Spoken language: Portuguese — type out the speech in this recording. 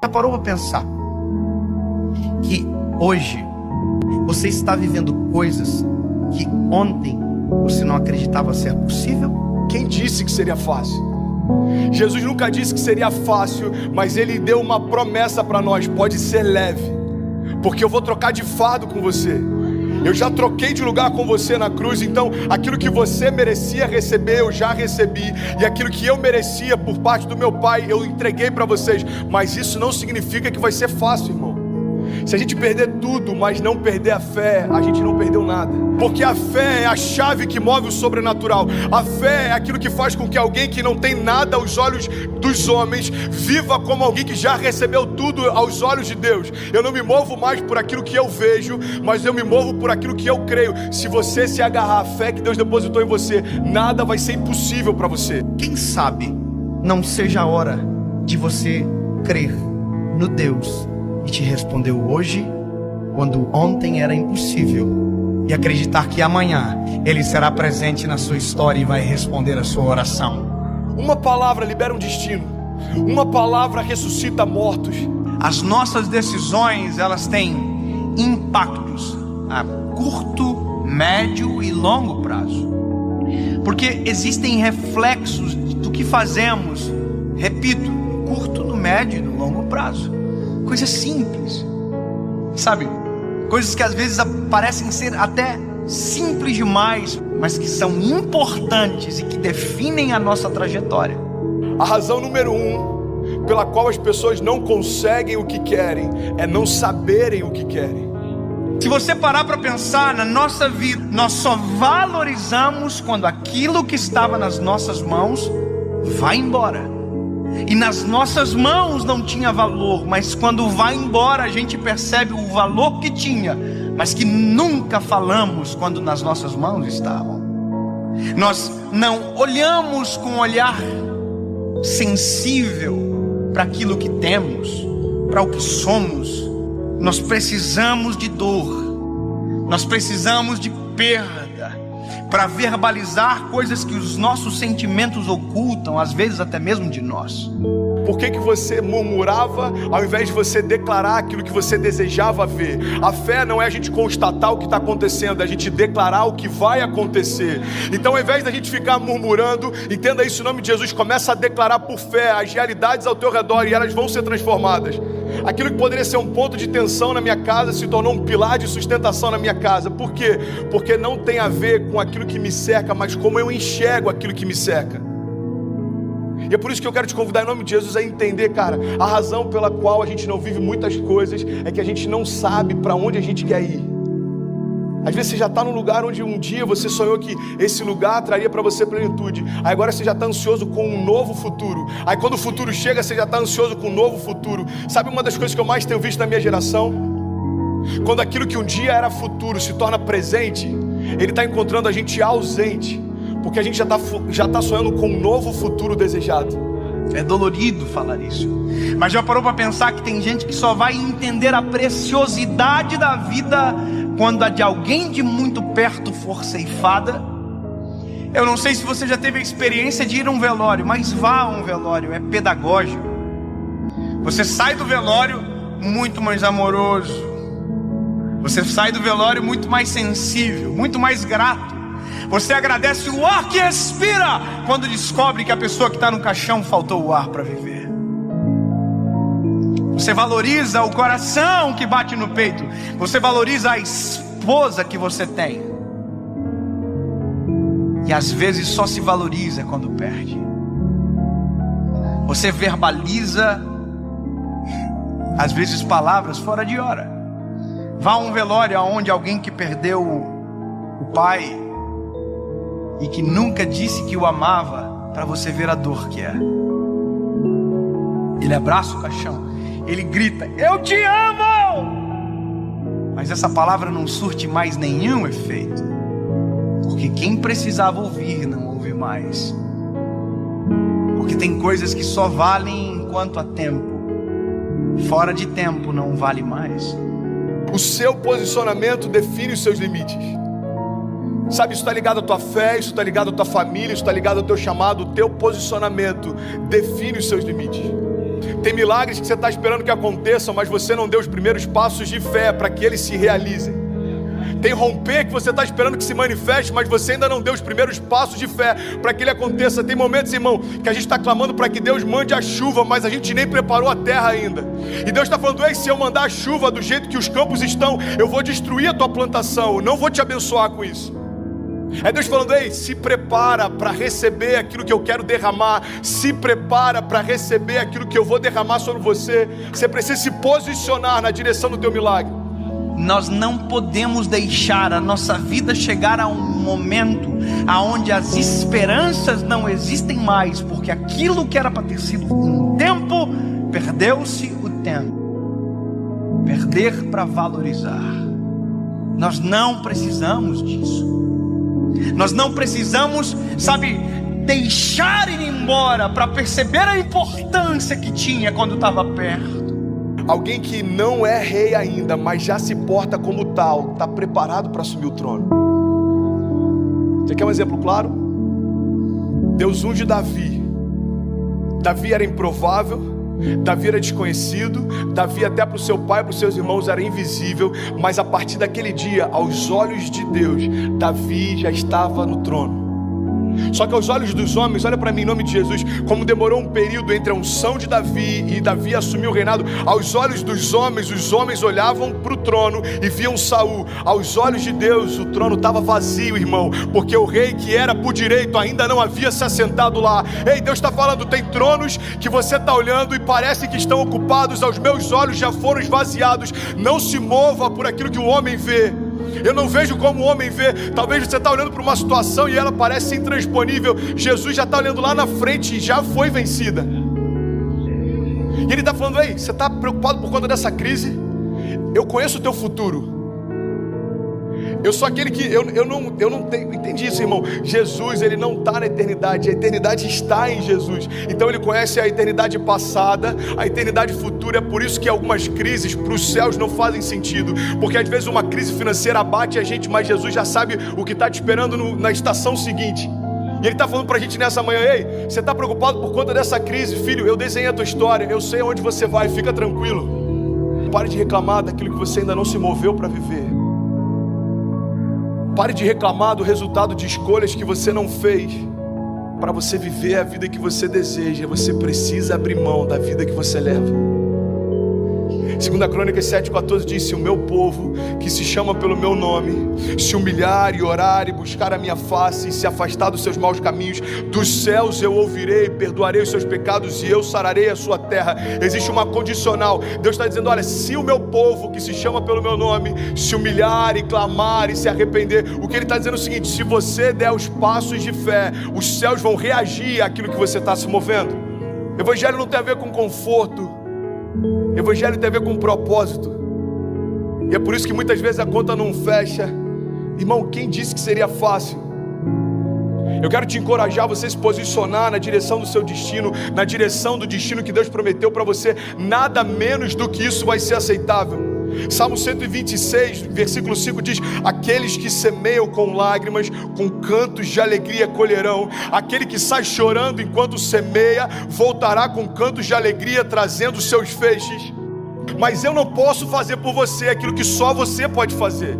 Já parou para pensar que hoje você está vivendo coisas que ontem você não acreditava ser possível? Quem disse que seria fácil? Jesus nunca disse que seria fácil, mas Ele deu uma promessa para nós: pode ser leve, porque eu vou trocar de fardo com você. Eu já troquei de lugar com você na cruz. Então aquilo que você merecia receber, eu já recebi. E aquilo que eu merecia por parte do meu Pai, eu entreguei para vocês. Mas isso não significa que vai ser fácil, irmão. Se a gente perder tudo, mas não perder a fé, a gente não perdeu nada. Porque a fé é a chave que move o sobrenatural. A fé é aquilo que faz com que alguém que não tem nada aos olhos dos homens viva como alguém que já recebeu tudo aos olhos de Deus. Eu não me movo mais por aquilo que eu vejo, mas eu me movo por aquilo que eu creio. Se você se agarrar à fé que Deus depositou em você, nada vai ser impossível para você. Quem sabe não seja a hora de você crer no Deus que te respondeu hoje, quando ontem era impossível, e acreditar que amanhã Ele será presente na sua história e vai responder a sua oração. Uma palavra libera um destino. Uma palavra ressuscita mortos. As nossas decisões, elas têm impactos a curto, médio e longo prazo. Porque existem reflexos do que fazemos, repito, no curto, no médio e no longo prazo. Coisas simples, sabe? Coisas que às vezes parecem ser até simples demais, mas que são importantes e que definem a nossa trajetória. A razão número 1 pela qual as pessoas não conseguem o que querem é não saberem o que querem. Se você parar para pensar na nossa vida, nós só valorizamos quando aquilo que estava nas nossas mãos vai embora. E nas nossas mãos não tinha valor, mas quando vai embora a gente percebe o valor que tinha, mas que nunca falamos quando nas nossas mãos estavam. Nós não olhamos com um olhar sensível para aquilo que temos, para o que somos. Nós precisamos de dor, nós precisamos de perda para verbalizar coisas que os nossos sentimentos ocultam, às vezes até mesmo de nós. Por que você murmurava ao invés de você declarar aquilo que você desejava ver? A fé não é a gente constatar o que está acontecendo, é a gente declarar o que vai acontecer. Então, ao invés da gente ficar murmurando, entenda isso em nome de Jesus, começa a declarar por fé as realidades ao teu redor e elas vão ser transformadas. Aquilo que poderia ser um ponto de tensão na minha casa se tornou um pilar de sustentação na minha casa. Por quê? Porque não tem a ver com aquilo que me cerca, mas como eu enxergo aquilo que me cerca. E é por isso que eu quero te convidar em nome de Jesus a entender, cara, a razão pela qual a gente não vive muitas coisas é que a gente não sabe para onde a gente quer ir. Às vezes você já está num lugar onde um dia você sonhou que esse lugar traria para você plenitude. Aí agora você já está ansioso com um novo futuro. Aí quando o futuro chega, você já está ansioso com um novo futuro. Sabe uma das coisas que eu mais tenho visto na minha geração? Quando aquilo que um dia era futuro se torna presente, ele está encontrando a gente ausente, porque a gente já está sonhando com um novo futuro desejado. É dolorido falar isso, mas já parou para pensar que tem gente que só vai entender a preciosidade da vida quando a de alguém de muito perto for ceifada? Eu não sei se você já teve a experiência de ir a um velório, mas vá a um velório, é pedagógico. Você sai do velório muito mais amoroso, você sai do velório muito mais sensível, muito mais grato. Você agradece o ar que respira quando descobre que a pessoa que está no caixão faltou o ar para viver. Você valoriza o coração que bate no peito. Você valoriza a esposa que você tem. E às vezes só se valoriza quando perde. Você verbaliza, às vezes, palavras fora de hora. Vá a um velório onde alguém que perdeu o pai e que nunca disse que o amava, para você ver a dor que é. Ele abraça o caixão, ele grita: eu te amo! Mas essa palavra não surte mais nenhum efeito, porque quem precisava ouvir não ouve mais. Porque tem coisas que só valem enquanto há tempo, fora de tempo não vale mais. O seu posicionamento define os seus limites. Sabe, isso está ligado à tua fé, isso está ligado à tua família, isso está ligado ao teu chamado. O teu posicionamento define os seus limites. Tem milagres que você está esperando que aconteçam, mas você não deu os primeiros passos de fé para que eles se realizem. Tem romper que você está esperando que se manifeste, mas você ainda não deu os primeiros passos de fé para que ele aconteça. Tem momentos, irmão, que a gente está clamando para que Deus mande a chuva, mas a gente nem preparou a terra ainda. E Deus está falando: ei, se eu mandar a chuva do jeito que os campos estão, eu vou destruir a tua plantação, eu não vou te abençoar com isso. É Deus falando: ei, se prepara para receber aquilo que eu quero derramar, se prepara para receber aquilo que eu vou derramar sobre você. Você precisa se posicionar na direção do teu milagre. Nós não podemos deixar a nossa vida chegar a um momento aonde as esperanças não existem mais, porque aquilo que era para ter sido um tempo, perdeu-se o tempo. Perder para valorizar. Nós não precisamos disso. Nós não precisamos, deixar ir embora para perceber a importância que tinha quando estava perto. Alguém que não é rei ainda, mas já se porta como tal, está preparado para assumir o trono. Você quer um exemplo claro? Deus unge Davi. Davi era improvável, Davi era desconhecido, Davi até para o seu pai e para os seus irmãos era invisível, mas a partir daquele dia, aos olhos de Deus, Davi já estava no trono. Só que aos olhos dos homens, olha para mim em nome de Jesus, como demorou um período entre a unção de Davi e Davi assumir o reinado. Aos olhos dos homens, os homens olhavam para o trono e viam Saul. Aos olhos de Deus, o trono estava vazio, irmão, porque o rei que era por direito ainda não havia se assentado lá. Ei, Deus está falando: tem tronos que você está olhando e parece que estão ocupados, aos meus olhos já foram esvaziados. Não se mova por aquilo que o homem vê. Eu não vejo como o homem vê. Talvez você está olhando para uma situação e ela parece intransponível. Jesus já está olhando lá na frente e já foi vencida. E ele está falando: ei, você está preocupado por conta dessa crise? Eu conheço o teu futuro. Eu sou aquele que, eu não tenho, entendi isso, irmão. Jesus, ele não está na eternidade, a eternidade está em Jesus. Então ele conhece a eternidade passada, a eternidade futura. É por isso que algumas crises para os céus não fazem sentido, porque às vezes uma crise financeira abate a gente, mas Jesus já sabe o que está te esperando na estação seguinte. E ele está falando para a gente nessa manhã: ei, você está preocupado por conta dessa crise? Filho, eu desenhei a tua história, eu sei aonde você vai, fica tranquilo. Pare de reclamar daquilo que você ainda não se moveu para viver. Pare de reclamar do resultado de escolhas que você não fez. Para você viver a vida que você deseja, você precisa abrir mão da vida que você leva. 2 Crônicas 7,14 diz: se o meu povo, que se chama pelo meu nome, se humilhar e orar e buscar a minha face e se afastar dos seus maus caminhos, dos céus eu ouvirei, perdoarei os seus pecados e eu sararei a sua terra. Existe uma condicional. Deus está dizendo: olha, se o meu povo, que se chama pelo meu nome, se humilhar e clamar e se arrepender, o que ele está dizendo é o seguinte: se você der os passos de fé, os céus vão reagir àquilo que você está se movendo. Evangelho não tem a ver com conforto, Evangelho tem a ver com propósito. E é por isso que muitas vezes a conta não fecha. Irmão, quem disse que seria fácil? Eu quero te encorajar a você se posicionar na direção do seu destino, na direção do destino que Deus prometeu para você. Nada menos do que isso vai ser aceitável. Salmo 126, versículo 5 diz: aqueles que semeiam com lágrimas, com cantos de alegria colherão. Aquele que sai chorando enquanto semeia, voltará com cantos de alegria, trazendo seus feixes. Mas eu não posso fazer por você aquilo que só você pode fazer.